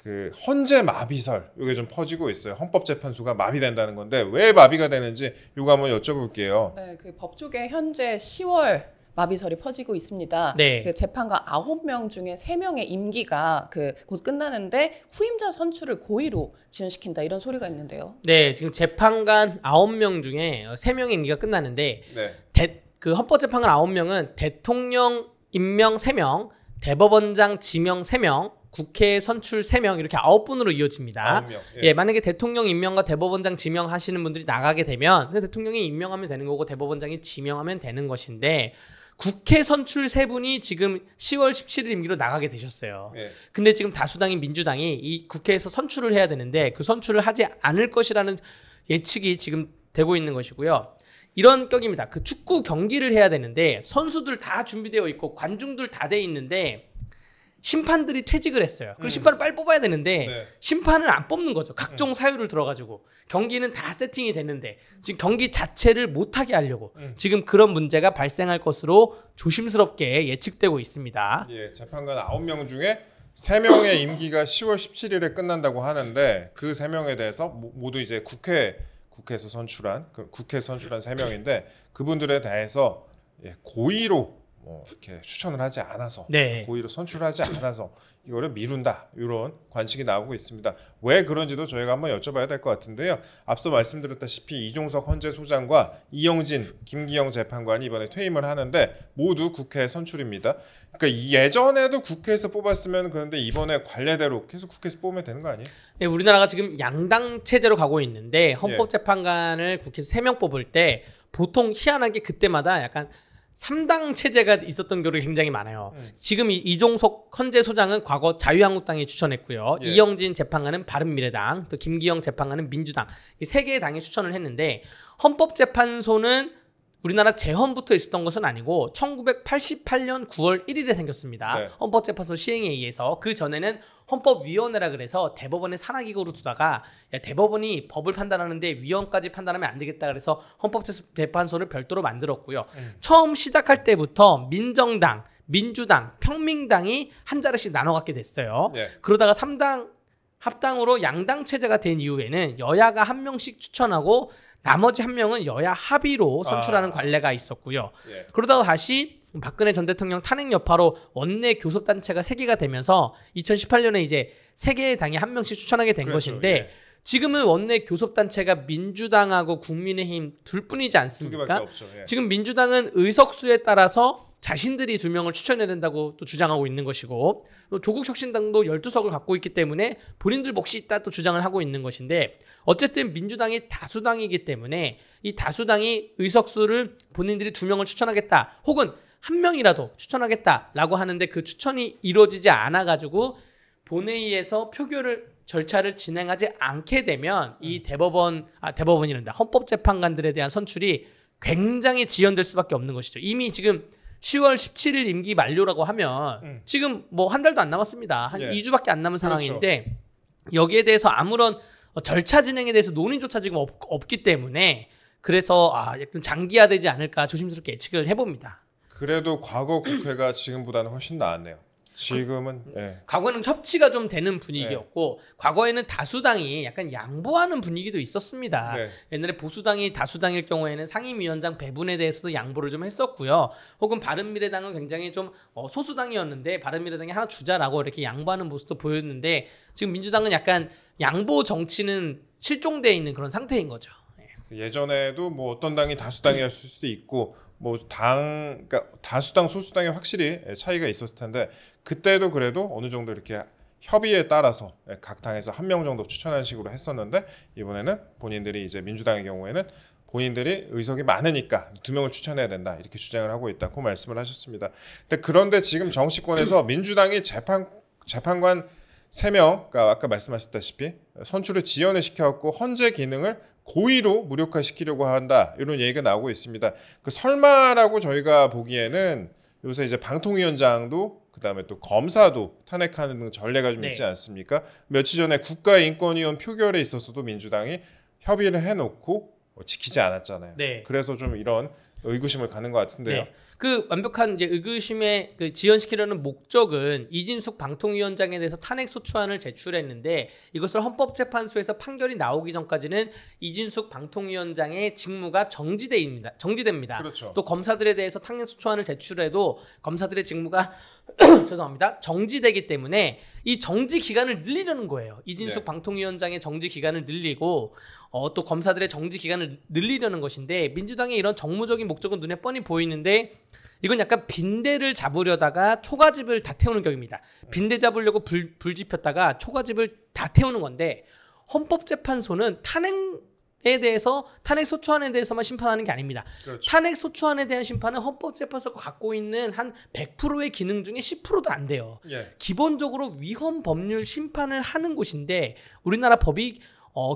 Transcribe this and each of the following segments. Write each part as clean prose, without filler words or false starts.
그 헌재 마비설 이게 좀 퍼지고 있어요. 헌법재판소가 마비된다는 건데 왜 마비가 되는지 이거 한번 여쭤볼게요. 네, 그 법조계 현재 10월 마비설이 퍼지고 있습니다. 네. 그 재판관 9명 중에 3명의 임기가 곧 끝나는데 후임자 선출을 고의로 지연시킨다 이런 소리가 있는데요. 네, 지금 재판관 9명 중에 3명의 임기가 끝나는데 네. 그 헌법재판관 9명은 대통령 임명 3명, 대법원장 지명 3명, 국회 선출 3명 이렇게 9분으로 이어집니다. 9명. 예, 만약에 대통령 임명과 대법원장 지명하시는 분들이 나가게 되면 대통령이 임명하면 되는 거고 대법원장이 지명하면 되는 것인데 국회 선출 3분이 지금 10월 17일 임기로 나가게 되셨어요. 예. 근데 지금 다수당인 민주당이 이 국회에서 선출을 해야 되는데 그 선출을 하지 않을 것이라는 예측이 지금 되고 있는 것이고요. 이런 격입니다. 그 축구 경기를 해야 되는데 선수들 다 준비되어 있고 관중들 다 돼 있는데 심판들이 퇴직을 했어요. 그럼 심판을 빨리 뽑아야 되는데 네. 심판을 안 뽑는 거죠. 각종 사유를 들어가지고 경기는 다 세팅이 됐는데 지금 경기 자체를 못하게 하려고 지금 그런 문제가 발생할 것으로 조심스럽게 예측되고 있습니다. 예, 재판관 9명 중에 3명의 임기가 10월 17일에 끝난다고 하는데 그 3명에 대해서 모두 이제 국회에서 선출한 3명인데 그분들에 대해서 고의로 이렇게 추천을 하지 않아서 네. 고의로 선출하지 않아서 이거를 미룬다 이런 관측이 나오고 있습니다. 왜 그런지도 저희가 한번 여쭤봐야 될 것 같은데요. 앞서 말씀드렸다시피 이종석 헌재소장과 이영진, 김기영 재판관이 이번에 퇴임을 하는데 모두 국회 선출입니다. 그러니까 예전에도 국회에서 뽑았으면 그런데 이번에 관례대로 계속 국회에서 뽑으면 되는 거 아니에요? 네, 우리나라가 지금 양당 체제로 가고 있는데 헌법재판관을 국회에서 3명 뽑을 때 보통 희한하게 그때마다 약간 3당 체제가 있었던 경우가 굉장히 많아요. 지금 이종석 헌재소장은 과거 자유한국당이 추천했고요. 예. 이영진 재판관은 바른미래당, 또 김기영 재판관은 민주당. 이 3개의 당이 추천을 했는데 헌법재판소는 우리나라 재헌부터 있었던 것은 아니고 1988년 9월 1일에 생겼습니다. 네. 헌법재판소 시행에 의해서 그 전에는 헌법위원회라 그래서 대법원의 산하기구로 두다가 대법원이 법을 판단하는데 위원까지 판단하면 안 되겠다 그래서 헌법재판소를 별도로 만들었고요. 처음 시작할 때부터 민정당, 민주당, 평민당이 한 자리씩 나눠 갖게 됐어요. 네. 그러다가 3당 합당으로 양당 체제가 된 이후에는 여야가 한 명씩 추천하고 나머지 한 명은 여야 합의로 선출하는 관례가 있었고요. 예. 그러다가 다시 박근혜 전 대통령 탄핵 여파로 원내 교섭단체가 3개가 되면서 2018년에 이제 3개의 당이 한 명씩 추천하게 된 그렇죠. 것인데 예. 지금은 원내 교섭단체가 민주당하고 국민의힘 둘뿐이지 2개밖에 않습니까? 없죠. 예. 지금 민주당은 의석수에 따라서 자신들이 2명을 추천해야 된다고 또 주장하고 있는 것이고 또 조국혁신당도 12석을 갖고 있기 때문에 본인들 몫이 있다 또 주장을 하고 있는 것인데 어쨌든 민주당이 다수당이기 때문에 이 다수당이 의석수를 본인들이 2명을 추천하겠다 혹은 1명이라도 추천하겠다라고 하는데 그 추천이 이루어지지 않아가지고 본회의에서 표결을 절차를 진행하지 않게 되면 이 대법원이란다 헌법재판관들에 대한 선출이 굉장히 지연될 수밖에 없는 것이죠. 이미 지금 10월 17일 임기 만료라고 하면 지금 뭐 한 달도 안 남았습니다. 한 2주밖에 안 남은 상황인데 여기에 대해서 아무런 절차 진행에 대해서 논의조차 지금 없기 때문에 그래서 약간 장기화되지 않을까 조심스럽게 예측을 해봅니다. 그래도 과거 국회가 지금보다는 훨씬 나았네요. 지금은 과거에는 협치가 좀 되는 분위기였고 과거에는 다수당이 약간 양보하는 분위기도 있었습니다. 네. 옛날에 보수당이 다수당일 경우에는 상임위원장 배분에 대해서도 양보를 좀 했었고요. 혹은 바른미래당은 굉장히 좀 소수당이었는데 바른미래당이 하나 주자라고 이렇게 양보하는 모습도 보였는데 지금 민주당은 약간 양보 정치는 실종되어 있는 그런 상태인 거죠. 예전에도 뭐 어떤 당이 다수당이었을 수도 있고 그러니까 다수당 소수당이 확실히 차이가 있었을 텐데 그때도 그래도 어느 정도 이렇게 협의에 따라서 각 당에서 1명 정도 추천하는 식으로 했었는데 이번에는 본인들이 이제 민주당의 경우에는 본인들이 의석이 많으니까 2명을 추천해야 된다 이렇게 주장을 하고 있다고 말씀을 하셨습니다. 그런데 지금 정치권에서 민주당이 재판관 3명, 그러니까 아까 말씀하셨다시피 선출을 지연을 시켜갖고 헌재 기능을 고의로 무력화시키려고 한다 이런 얘기가 나오고 있습니다. 그 설마라고 저희가 보기에는 요새 이제 방통위원장도 그다음에 또 검사도 탄핵하는 등 전례가 좀 있지 않습니까? 며칠 전에 국가인권위원 표결에 있어서도 민주당이 협의를 해놓고 지키지 않았잖아요. 네. 그래서 좀 이런 의구심을 가는 것 같은데요. 네. 그 완벽한 이제 의구심에 그 지연시키려는 목적은 이진숙 방통위원장에 대해서 탄핵 소추안을 제출했는데 이것을 헌법재판소에서 판결이 나오기 전까지는 이진숙 방통위원장의 직무가 정지됩니다. 그렇죠. 또 검사들에 대해서 탄핵 소추안을 제출해도 검사들의 직무가 죄송합니다. 정지되기 때문에 이 정지 기간을 늘리려는 거예요. 이진숙 네. 방통위원장의 정지 기간을 늘리고 또 검사들의 정지 기간을 늘리려는 것인데 민주당의 이런 정무적인 목적은 눈에 뻔히 보이는데 이건 약간 빈대를 잡으려다가 초가집을 다 태우는 격입니다. 빈대 잡으려고 불 지폈다가 초가집을 다 태우는 건데 헌법재판소는 탄핵 소추안에 대해서만 심판하는 게 아닙니다. 그렇죠. 탄핵 소추안에 대한 심판은 헌법재판소가 갖고 있는 한 100%의 기능 중에 10%도 안 돼요. 예. 기본적으로 위헌 법률 심판을 하는 곳인데 우리나라 법이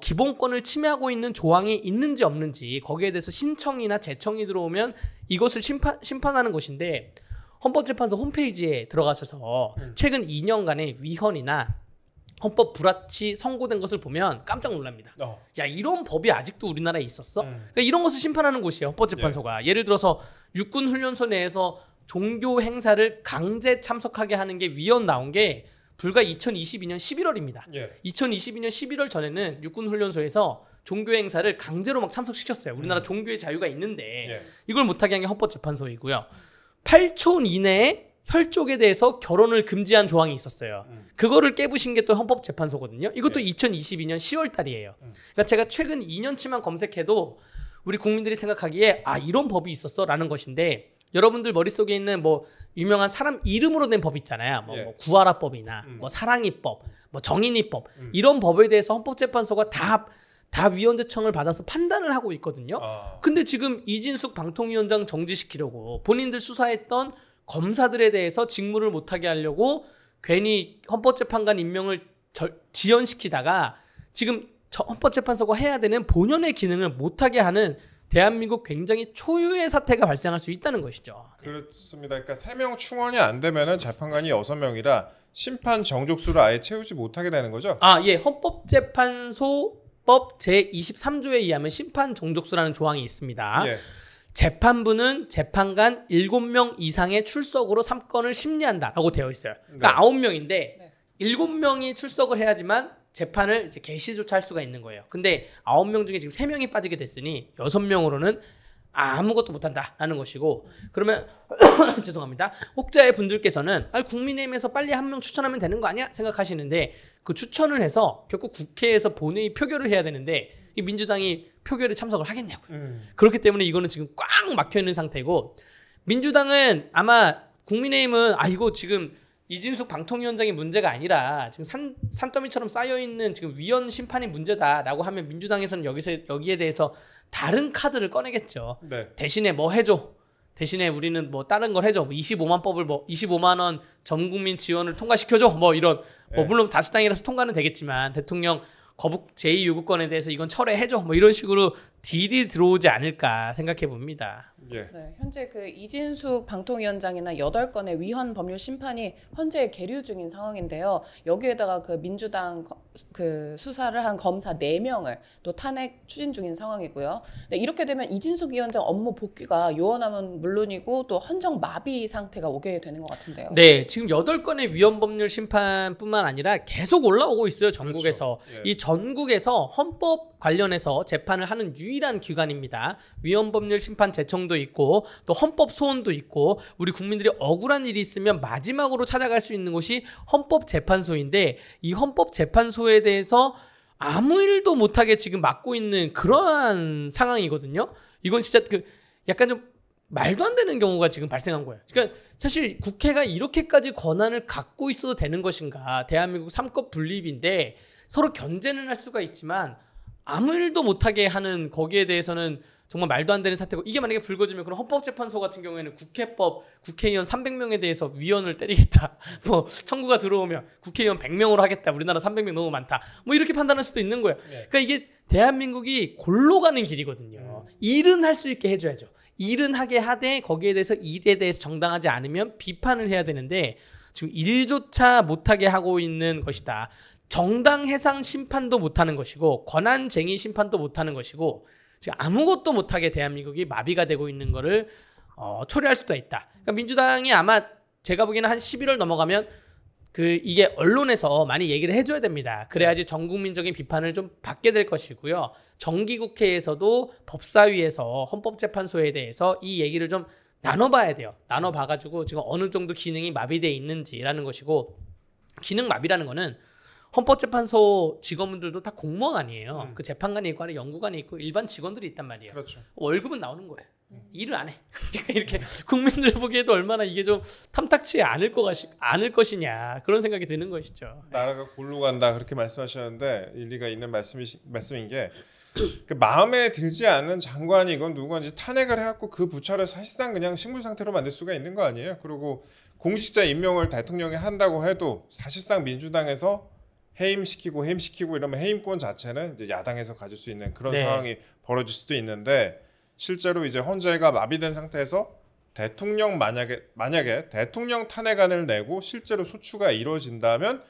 기본권을 침해하고 있는 조항이 있는지 없는지 거기에 대해서 신청이나 재청이 들어오면 이것을 심판하는 곳인데 헌법재판소 홈페이지에 들어가셔서 최근 2년간의 위헌이나 헌법 불합치 선고된 것을 보면 깜짝 놀랍니다. 야, 이런 법이 아직도 우리나라에 있었어? 그러니까 이런 것을 심판하는 곳이에요. 헌법재판소가. 예를 들어서 육군훈련소 내에서 종교 행사를 강제 참석하게 하는 게 위헌 나온 게 불과 2022년 11월입니다. 예. 2022년 11월 전에는 육군훈련소에서 종교 행사를 강제로 막 참석시켰어요. 우리나라 종교의 자유가 있는데 예. 이걸 못하게 한 게 헌법재판소이고요. 8촌 이내에 혈족에 대해서 결혼을 금지한 조항이 있었어요. 그거를 깨부신 게 또 헌법재판소거든요. 이것도 2022년 10월 달이에요. 그러니까 제가 최근 2년치만 검색해도 우리 국민들이 생각하기에 이런 법이 있었어 라는 것인데 여러분들 머릿속에 있는 뭐 유명한 사람 이름으로 된 법 있잖아요. 뭐 구하라법이나 뭐 사랑이법, 뭐 정인이법 이런 법에 대해서 헌법재판소가 다 위헌재청을 받아서 판단을 하고 있거든요. 근데 지금 이진숙 방통위원장 정지시키려고 본인들 수사했던 검사들에 대해서 직무를 못하게 하려고 괜히 헌법재판관 임명을 지연시키다가 지금 헌법재판소가 해야 되는 본연의 기능을 못하게 하는 대한민국 굉장히 초유의 사태가 발생할 수 있다는 것이죠. 그렇습니다. 그러니까 3명 충원이 안 되면은 재판관이 6명이라 심판 정족수를 아예 채우지 못하게 되는 거죠? 예. 헌법재판소법 제23조에 의하면 심판 정족수라는 조항이 있습니다. 예. 재판부는 재판관 7명 이상의 출석으로 3건을 심리한다라고 되어 있어요. 그러니까 네. 9명인데 네. 7명이 출석을 해야지만 재판을 이제 개시조차 할 수가 있는 거예요. 근데 9명 중에 지금 3명이 빠지게 됐으니 6명으로는 아무것도 못한다라는 것이고 그러면 죄송합니다. 혹자의 분들께서는 국민의힘에서 빨리 한 명 추천하면 되는 거 아니야? 생각하시는데 그 추천을 해서 결국 국회에서 본회의 표결을 해야 되는데 이 민주당이 표결에 참석을 하겠냐고요. 그렇기 때문에 이거는 지금 꽉 막혀있는 상태고 민주당은 아마 국민의힘은 이거 지금 이진숙 방통위원장의 문제가 아니라 지금 산더미처럼 쌓여있는 지금 위헌 심판이 문제다라고 하면 민주당에서는 여기에 대해서 다른 카드를 꺼내겠죠. 네. 대신에 뭐 해줘. 대신에 우리는 뭐 다른 걸 해줘. 25만 법을 25만 원 전 국민 지원을 통과시켜줘. 뭐 이런 물론 다수당이라서 통과는 되겠지만 대통령 거북 제2요구권에 대해서 이건 철회해줘. 뭐 이런 식으로 딜이 들어오지 않을까 생각해 봅니다. 예. 네, 현재 그 이진숙 방통위원장이나 8건의 위헌 법률 심판이 현재 계류 중인 상황인데요. 여기에다가 그 민주당 그 수사를 한 검사 4명을 또 탄핵 추진 중인 상황이고요. 네, 이렇게 되면 이진숙 위원장 업무 복귀가 요원하면 물론이고 또 헌정 마비 상태가 오게 되는 것 같은데요. 네, 지금 8건의 위헌 법률 심판뿐만 아니라 계속 올라오고 있어요. 전국에서. 그렇죠. 예. 이 전국에서 헌법 관련해서 재판을 하는 유일한 기관입니다. 위헌 법률 심판 제청도 있고 또 헌법 소원도 있고 우리 국민들이 억울한 일이 있으면 마지막으로 찾아갈 수 있는 곳이 헌법재판소인데 이 헌법재판소에 대해서 아무 일도 못하게 지금 막고 있는 그러한 상황이거든요. 이건 진짜 약간 좀 말도 안 되는 경우가 지금 발생한 거예요. 그러니까 사실 국회가 이렇게까지 권한을 갖고 있어도 되는 것인가. 대한민국 3급 분립인데 서로 견제는 할 수가 있지만 아무 일도 못하게 하는 거기에 대해서는 정말 말도 안 되는 사태고 이게 만약에 불거지면 그럼 헌법재판소 같은 경우에는 국회법 국회의원 300명에 대해서 위헌을 때리겠다. 뭐 청구가 들어오면 국회의원 100명으로 하겠다. 우리나라 300명 너무 많다. 뭐 이렇게 판단할 수도 있는 거예요. 그러니까 이게 대한민국이 골로 가는 길이거든요. 일은 할 수 있게 해줘야죠. 일은 하게 하되 거기에 대해서 일에 대해서 정당하지 않으면 비판을 해야 되는데 지금 일조차 못하게 하고 있는 것이다. 정당 해상 심판도 못하는 것이고 권한쟁의 심판도 못하는 것이고 지금 아무것도 못하게 대한민국이 마비가 되고 있는 거를 초래할 수도 있다. 그러니까 민주당이 아마 제가 보기에는 한 11월 넘어가면 이게 언론에서 많이 얘기를 해줘야 됩니다. 그래야지 전 국민적인 비판을 좀 받게 될 것이고요. 정기국회에서도 법사위에서 헌법재판소에 대해서 이 얘기를 좀 나눠봐야 돼요. 나눠봐가지고 지금 어느 정도 기능이 마비되어 있는지라는 것이고, 기능 마비라는 거는 헌법재판소 직원분들도 다 공무원 아니에요. 그 재판관이 있고 안에 연구관이 있고 일반 직원들이 있단 말이에요. 그렇죠. 월급은 나오는 거예요. 일을 안 해. 이렇게 국민들 보기에도 얼마나 이게 좀 탐탁치 않을 것이냐 그런 생각이 드는 것이죠. 나라가 골로 간다 그렇게 말씀하셨는데 일리가 있는 말씀인 게 그 마음에 들지 않는 장관이건 누구건지 탄핵을 해갖고 그 부처를 사실상 그냥 식물 상태로 만들 수가 있는 거 아니에요? 그리고 공직자 임명을 대통령이 한다고 해도 사실상 민주당에서 해임시키고 이러면 해임권 자체는 이제 야당에서 가질 수 있는 그런 네. 상황이 벌어질 수도 있는데 실제로 이제 헌재가 마비된 상태에서 대통령 만약에 대통령 탄핵안을 내고 실제로 소추가 이루어진다면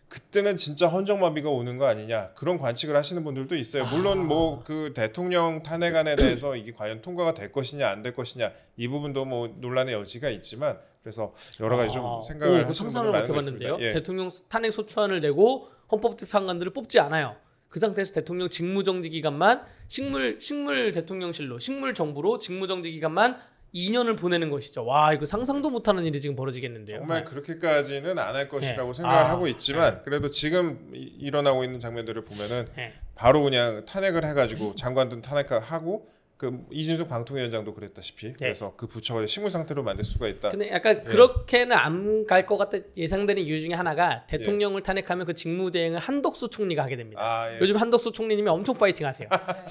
그때는 진짜 헌정마비가 오는 거 아니냐 그런 관측을 하시는 분들도 있어요. 물론 뭐 그 대통령 탄핵안에 대해서 이게 과연 통과가 될 것이냐 안 될 것이냐 이 부분도 뭐 논란의 여지가 있지만 그래서 여러 가지 좀 생각을 하시는 상상을 분들 못 많은 것 해봤는데요. 같습니다. 예. 대통령 탄핵 소추안을 내고 헌법재판관들을 뽑지 않아요. 그 상태에서 대통령 직무정지 기간만 식물 대통령실로 식물 정부로 직무정지 기간만 2년을 보내는 것이죠. 와, 이거 상상도 못하는 일이 지금 벌어지겠는데요. 정말 그렇게까지는 안 할 것이라고 네. 생각을 하고 있지만 그래도 지금 일어나고 있는 장면들을 보면은 네. 바로 그냥 탄핵을 해가지고 장관들 탄핵하고 그 이진숙 방통위원장도 그랬다시피 그래서 그 부처가 식물 상태로 만들 수가 있다. 근데 약간 그렇게는 안 갈 것 같다 예상되는 이유 중에 하나가 대통령을 탄핵하면 그 직무대행을 한덕수 총리가 하게 됩니다. 아, 예. 요즘 한덕수 총리님이 엄청 파이팅하세요.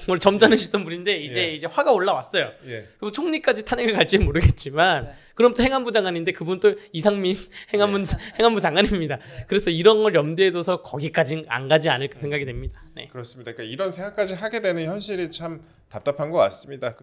원래 점잖으시던 분인데 이제 화가 올라왔어요. 예. 그럼 총리까지 탄핵을 갈지는 모르겠지만 네. 그럼 또 행안부 장관인데 그분 또 이상민 행안부 장관입니다. 그래서 이런 걸 염두에 둬서 거기까지는 안 가지 않을까 생각이 됩니다. 네. 그렇습니다. 그러니까 이런 생각까지 하게 되는 현실이 참 답답한 것 같습니다.